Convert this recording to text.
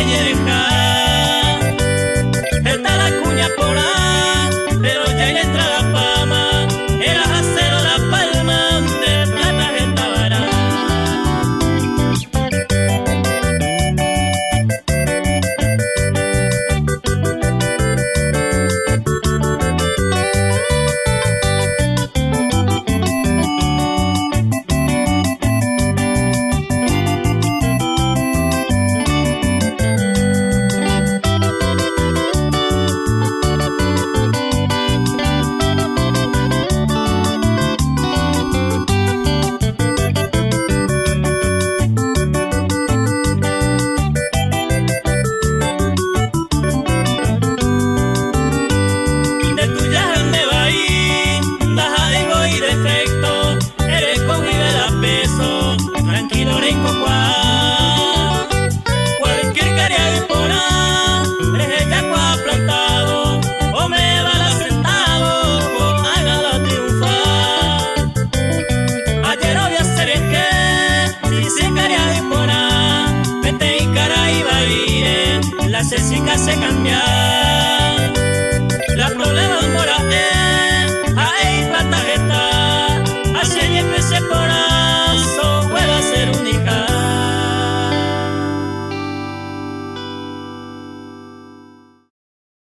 yereja, está la cuña por ahí, pero ya entra la fama, era acero la palma, de plata gente barata. Tranquilo rico cualquier cariado por ahí, es ya plantado, o me va la sentado, o haga la triunfar. Ayer voy a hacer el que, si se cariado por ahí, vete y cara y va a ir, la cesica se cambia.